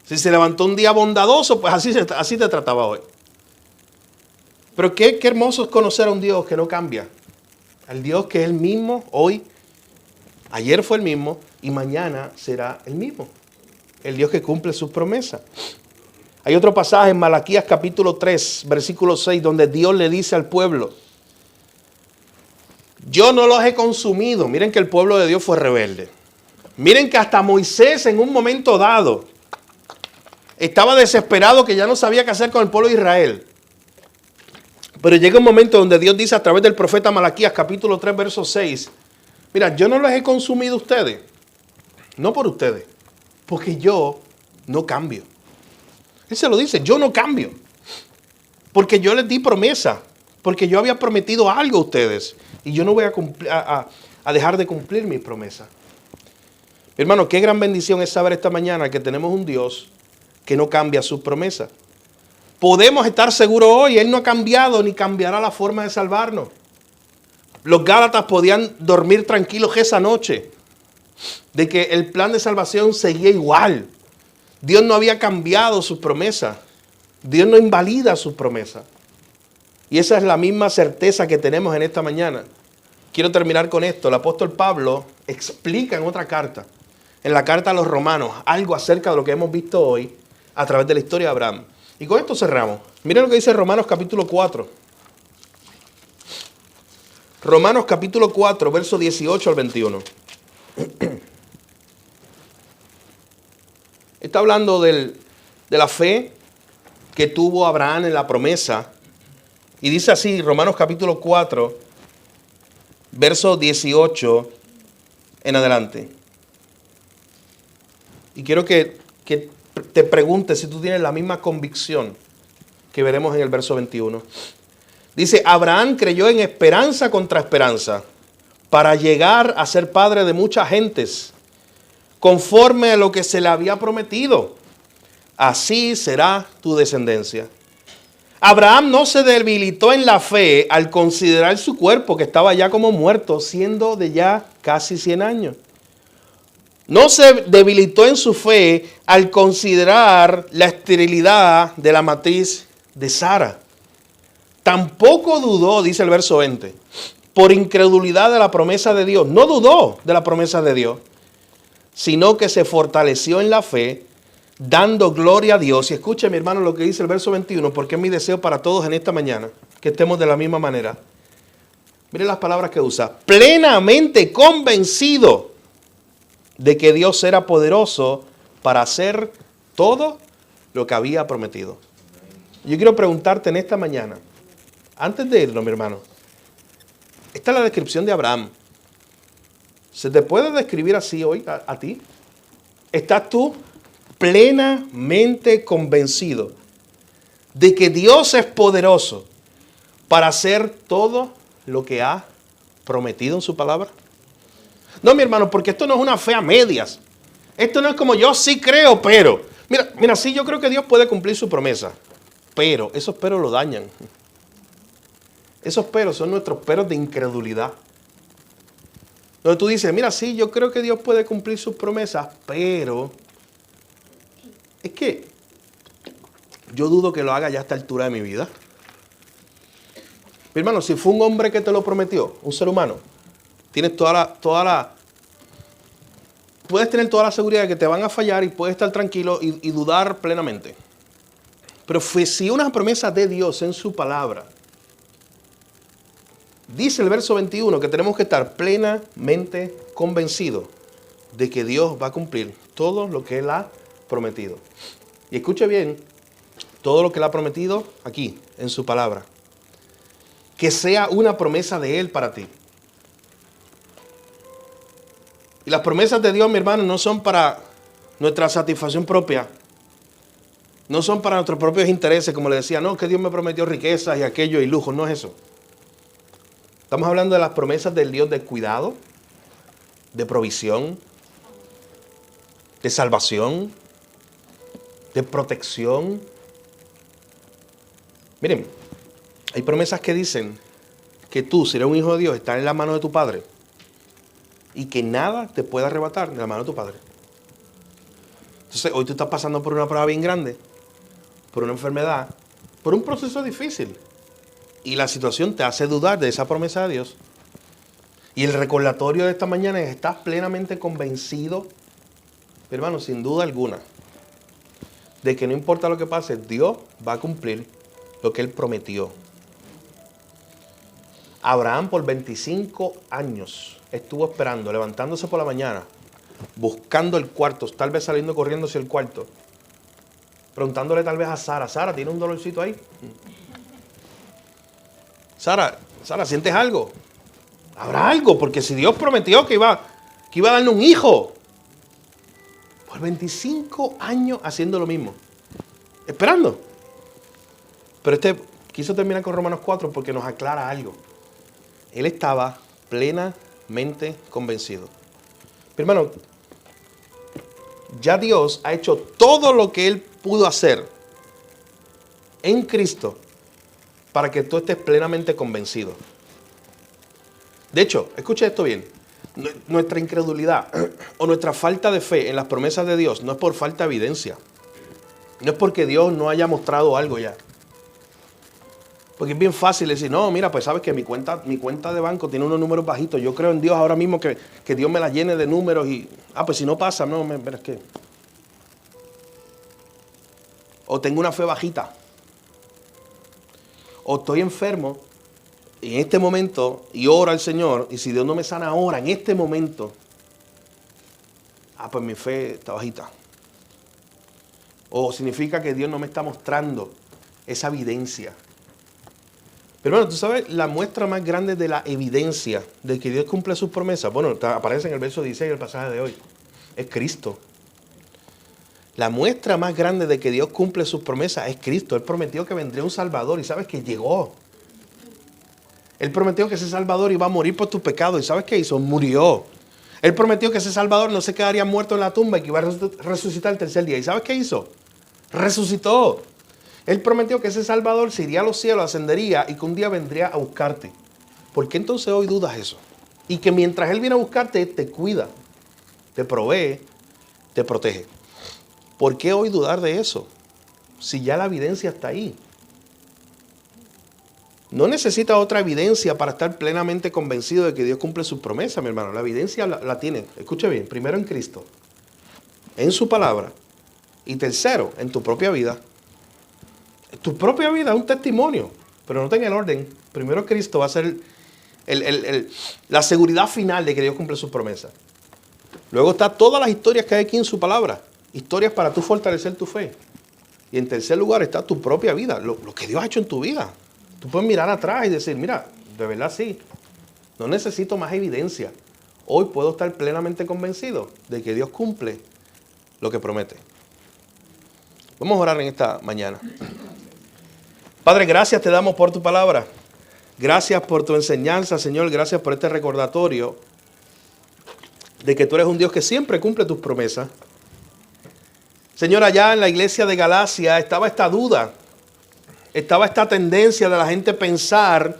Si se levantó un día bondadoso, pues así te trataba hoy. Pero qué hermoso es conocer a un Dios que no cambia. Al Dios que es el mismo hoy, ayer fue el mismo y mañana será el mismo. El Dios que cumple sus promesas. Hay otro pasaje en Malaquías capítulo 3, versículo 6, donde Dios le dice al pueblo: yo no los he consumido. Miren que el pueblo de Dios fue rebelde. Miren que hasta Moisés en un momento dado estaba desesperado, que ya no sabía qué hacer con el pueblo de Israel. Pero llega un momento donde Dios dice a través del profeta Malaquías capítulo 3, verso 6, mira, yo no los he consumido a ustedes, no por ustedes, porque yo no cambio. Él se lo dice, yo no cambio, porque yo les di promesa, porque yo había prometido algo a ustedes y yo no voy a dejar de cumplir mis promesas. Hermano, qué gran bendición es saber esta mañana que tenemos un Dios que no cambia sus promesas. Podemos estar seguros hoy, Él no ha cambiado ni cambiará la forma de salvarnos. Los Gálatas podían dormir tranquilos esa noche, de que el plan de salvación seguía igual. Dios no había cambiado sus promesas. Dios no invalida sus promesas. Y esa es la misma certeza que tenemos en esta mañana. Quiero terminar con esto. El apóstol Pablo explica en otra carta, en la carta a los Romanos, algo acerca de lo que hemos visto hoy a través de la historia de Abraham. Y con esto cerramos. Miren lo que dice Romanos capítulo 4. Romanos capítulo 4, verso 18 al 21. Está hablando de la fe que tuvo Abraham en la promesa. Y dice así, Romanos capítulo 4, verso 18 en adelante. Y quiero que te preguntes si tú tienes la misma convicción que veremos en el verso 21. Dice, Abraham creyó en esperanza contra esperanza para llegar a ser padre de muchas gentes, conforme a lo que se le había prometido. Así será tu descendencia. Abraham no se debilitó en la fe al considerar su cuerpo, que estaba ya como muerto, siendo de ya casi 100 años. No se debilitó en su fe al considerar la esterilidad de la matriz de Sara. Tampoco dudó, dice el verso 20, por incredulidad de la promesa de Dios. No dudó de la promesa de Dios, sino que se fortaleció en la fe, dando gloria a Dios. Y escuche, mi hermano, lo que dice el verso 21, porque es mi deseo para todos en esta mañana, que estemos de la misma manera. Mire las palabras que usa. Plenamente convencido de que Dios era poderoso para hacer todo lo que había prometido. Yo quiero preguntarte en esta mañana, antes de irnos, mi hermano, esta es la descripción de Abraham. ¿Se te puede describir así hoy a ti? ¿Estás tú plenamente convencido de que Dios es poderoso para hacer todo lo que ha prometido en su palabra? No, mi hermano, porque esto no es una fe a medias. Esto no es como yo sí creo, pero. Mira, sí, yo creo que Dios puede cumplir su promesa. Pero esos peros lo dañan. Esos peros son nuestros peros de incredulidad. Donde tú dices, mira, sí, yo creo que Dios puede cumplir sus promesas, pero es que yo dudo que lo haga ya a esta altura de mi vida. Mi hermano, si fue un hombre que te lo prometió, un ser humano, tienes puedes tener toda la seguridad de que te van a fallar y puedes estar tranquilo y dudar plenamente. Pero si una promesa de Dios en su palabra, dice el verso 21 que tenemos que estar plenamente convencidos de que Dios va a cumplir todo lo que Él ha prometido. Y escuche bien, todo lo que Él ha prometido aquí, en su palabra. Que sea una promesa de Él para ti. Y las promesas de Dios, mi hermano, no son para nuestra satisfacción propia. No son para nuestros propios intereses, como le decía, no, que Dios me prometió riquezas y aquello y lujo, no es eso. Estamos hablando de las promesas del Dios de cuidado, de provisión, de salvación, de protección. Miren, hay promesas que dicen que tú, si eres un hijo de Dios, estás en la mano de tu Padre y que nada te puede arrebatar de la mano de tu Padre. Entonces, hoy tú estás pasando por una prueba bien grande, por una enfermedad, por un proceso difícil. Y la situación te hace dudar de esa promesa de Dios. Y el recordatorio de esta mañana es: ¿estás plenamente convencido, hermano, sin duda alguna, de que no importa lo que pase, Dios va a cumplir lo que Él prometió? Abraham por 25 años estuvo esperando, levantándose por la mañana, buscando el cuarto, tal vez saliendo corriendo hacia el cuarto, preguntándole tal vez a Sara: Sara, ¿tiene un dolorcito ahí? Sara, ¿sientes algo? Habrá algo, porque si Dios prometió que iba a darnos un hijo. Por 25 años haciendo lo mismo, esperando. Pero quiso terminar con Romanos 4 porque nos aclara algo. Él estaba plenamente convencido. Pero hermano, ya Dios ha hecho todo lo que Él pudo hacer en Cristo para que tú estés plenamente convencido. De hecho, escuche esto bien. Nuestra incredulidad o nuestra falta de fe en las promesas de Dios no es por falta de evidencia. No es porque Dios no haya mostrado algo ya. Porque es bien fácil decir: no, mira, pues sabes que mi cuenta de banco tiene unos números bajitos. Yo creo en Dios ahora mismo que Dios me la llene de números y... pues si no pasa, no, pero es que... O tengo una fe bajita. O estoy enfermo en este momento y oro al Señor, y si Dios no me sana ahora, en este momento, pues mi fe está bajita. O significa que Dios no me está mostrando esa evidencia. Pero bueno, tú sabes, la muestra más grande de la evidencia de que Dios cumple sus promesas, bueno, aparece en el verso 16 del pasaje de hoy, es Cristo. La muestra más grande de que Dios cumple sus promesas es Cristo. Él prometió que vendría un Salvador y sabes que llegó. Él prometió que ese Salvador iba a morir por tus pecados y ¿sabes qué hizo? Murió. Él prometió que ese Salvador no se quedaría muerto en la tumba y que iba a resucitar el tercer día. ¿Y sabes qué hizo? Resucitó. Él prometió que ese Salvador se iría a los cielos, ascendería y que un día vendría a buscarte. ¿Por qué entonces hoy dudas eso? Y que mientras Él viene a buscarte, te cuida, te provee, te protege. ¿Por qué hoy dudar de eso? Si ya la evidencia está ahí. No necesita otra evidencia para estar plenamente convencido de que Dios cumple sus promesas, mi hermano. La evidencia la tiene, escuche bien, primero en Cristo, en su palabra, y tercero, en tu propia vida. Tu propia vida es un testimonio, pero no ten el orden. Primero Cristo va a ser la seguridad final de que Dios cumple sus promesas. Luego está todas las historias que hay aquí en su palabra. Historias para tú fortalecer tu fe. Y en tercer lugar está tu propia vida, lo que Dios ha hecho en tu vida. Tú puedes mirar atrás y decir: mira, de verdad sí, no necesito más evidencia. Hoy puedo estar plenamente convencido de que Dios cumple lo que promete. Vamos a orar en esta mañana. Padre, gracias te damos por tu palabra. Gracias por tu enseñanza, Señor. Gracias por este recordatorio de que tú eres un Dios que siempre cumple tus promesas. Señor, allá en la iglesia de Galacia estaba esta duda, estaba esta tendencia de la gente pensar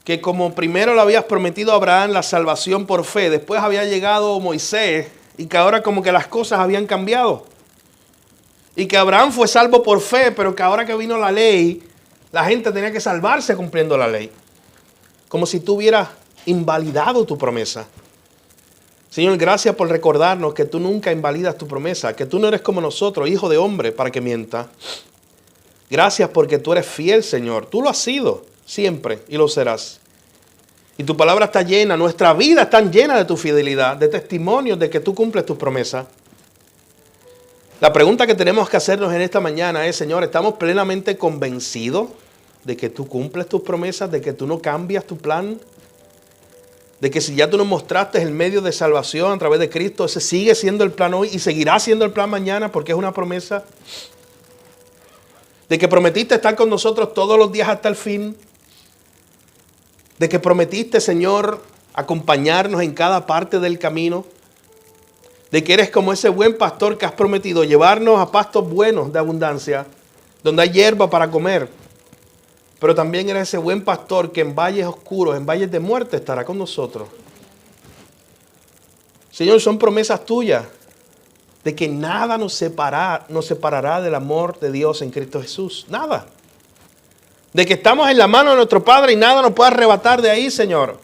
que como primero le habías prometido a Abraham la salvación por fe, después había llegado Moisés y que ahora como que las cosas habían cambiado. Y que Abraham fue salvo por fe, pero que ahora que vino la ley, la gente tenía que salvarse cumpliendo la ley. Como si tú hubieras invalidado tu promesa. Señor, gracias por recordarnos que tú nunca invalidas tu promesa, que tú no eres como nosotros, hijo de hombre, para que mienta. Gracias porque tú eres fiel, Señor. Tú lo has sido siempre y lo serás. Y tu palabra está llena, nuestra vida está llena de tu fidelidad, de testimonios de que tú cumples tus promesas. La pregunta que tenemos que hacernos en esta mañana es, Señor, ¿estamos plenamente convencidos de que tú cumples tus promesas, de que tú no cambias tu plan? De que si ya tú nos mostraste el medio de salvación a través de Cristo, ese sigue siendo el plan hoy y seguirá siendo el plan mañana porque es una promesa. De que prometiste estar con nosotros todos los días hasta el fin. De que prometiste, Señor, acompañarnos en cada parte del camino. De que eres como ese buen pastor que has prometido llevarnos a pastos buenos de abundancia, donde hay hierba para comer. Pero también eres ese buen pastor que en valles oscuros, en valles de muerte estará con nosotros. Señor, son promesas tuyas de que nada nos separará del amor de Dios en Cristo Jesús. Nada. De que estamos en la mano de nuestro Padre y nada nos puede arrebatar de ahí, Señor.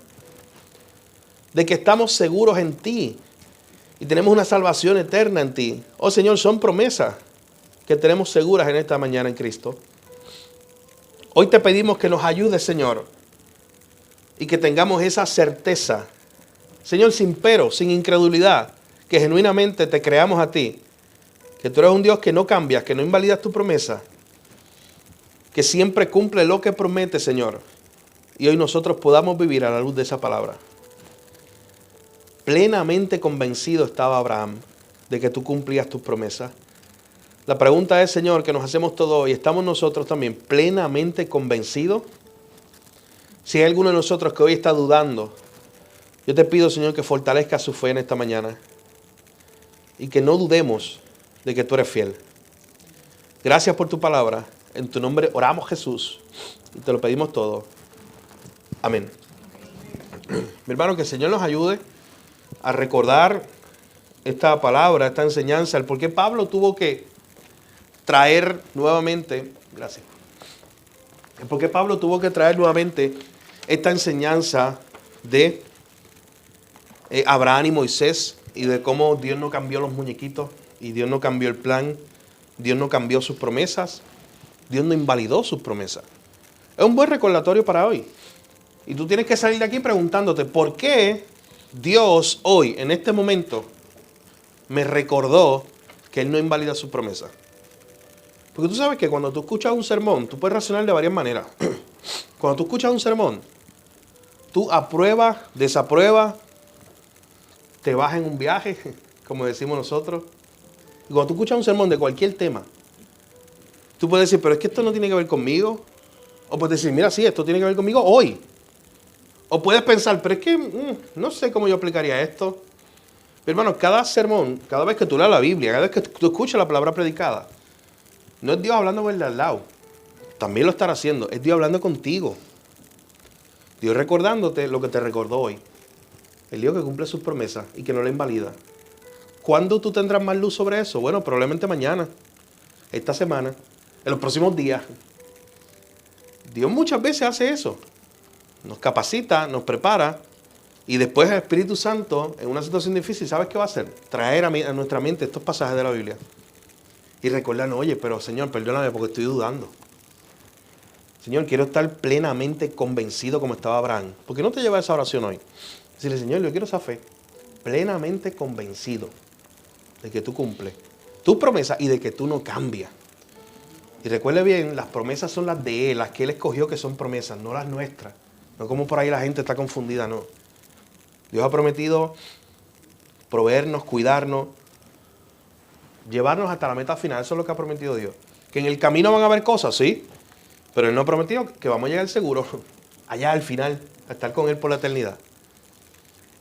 De que estamos seguros en ti y tenemos una salvación eterna en ti. Oh, Señor, son promesas que tenemos seguras en esta mañana en Cristo. Hoy te pedimos que nos ayudes, Señor, y que tengamos esa certeza, Señor, sin pero, sin incredulidad, que genuinamente te creamos a ti, que tú eres un Dios que no cambias, que no invalidas tu promesa, que siempre cumple lo que promete, Señor, y hoy nosotros podamos vivir a la luz de esa palabra. Plenamente convencido estaba Abraham de que tú cumplías tus promesas. La pregunta es, Señor, que nos hacemos todos hoy, ¿estamos nosotros también plenamente convencidos? Si hay alguno de nosotros que hoy está dudando, yo te pido, Señor, que fortalezca su fe en esta mañana y que no dudemos de que tú eres fiel. Gracias por tu palabra. En tu nombre oramos, Jesús, y te lo pedimos todo. Amén. Mi hermano, que el Señor nos ayude a recordar esta palabra, esta enseñanza, el por qué Pablo tuvo que traer nuevamente, gracias, el por qué Pablo tuvo que traer nuevamente esta enseñanza de Abraham y Moisés y de cómo Dios no cambió los muñequitos y Dios no cambió el plan, Dios no cambió sus promesas, Dios no invalidó sus promesas. Es un buen recordatorio para hoy. Y tú tienes que salir de aquí preguntándote, ¿por qué Dios hoy, en este momento, me recordó que Él no invalida sus promesas? Porque tú sabes que cuando tú escuchas un sermón, tú puedes razonar de varias maneras. Cuando tú escuchas un sermón, tú apruebas, desapruebas, te vas en un viaje, como decimos nosotros. Y cuando tú escuchas un sermón de cualquier tema, tú puedes decir, pero es que esto no tiene que ver conmigo. O puedes decir, mira, sí, esto tiene que ver conmigo hoy. O puedes pensar, pero es que no sé cómo yo aplicaría esto. Pero hermano, cada sermón, cada vez que tú leas la Biblia, cada vez que tú escuchas la palabra predicada, no es Dios hablando con el de al lado. También lo estará haciendo. Es Dios hablando contigo. Dios recordándote lo que te recordó hoy. El Dios que cumple sus promesas y que no la invalida. ¿Cuándo tú tendrás más luz sobre eso? Bueno, probablemente mañana, esta semana, en los próximos días. Dios muchas veces hace eso. Nos capacita, nos prepara y después el Espíritu Santo, en una situación difícil, ¿sabes qué va a hacer? Traer a nuestra mente estos pasajes de la Biblia. Y recordarnos, oye, pero Señor, perdóname porque estoy dudando. Señor, quiero estar plenamente convencido como estaba Abraham. ¿Por qué no te lleva esa oración hoy? Decirle, Señor, yo quiero esa fe. Plenamente convencido de que tú cumples tu promesa y de que tú no cambias. Y recuerde bien, las promesas son las de Él, las que Él escogió que son promesas, no las nuestras. No como por ahí la gente está confundida, no. Dios ha prometido proveernos, cuidarnos, llevarnos hasta la meta final. Eso es lo que ha prometido Dios. Que en el camino van a haber cosas, sí, pero Él no ha prometido que vamos a llegar seguro, allá al final, a estar con Él por la eternidad.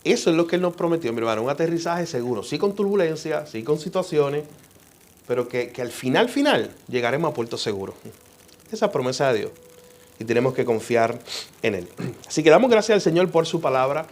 Eso es lo que Él nos prometió, mi hermano, un aterrizaje seguro, sí con turbulencia, sí con situaciones, pero que al final llegaremos a puerto seguro. Esa promesa de Dios. Y tenemos que confiar en Él. Así que damos gracias al Señor por su palabra.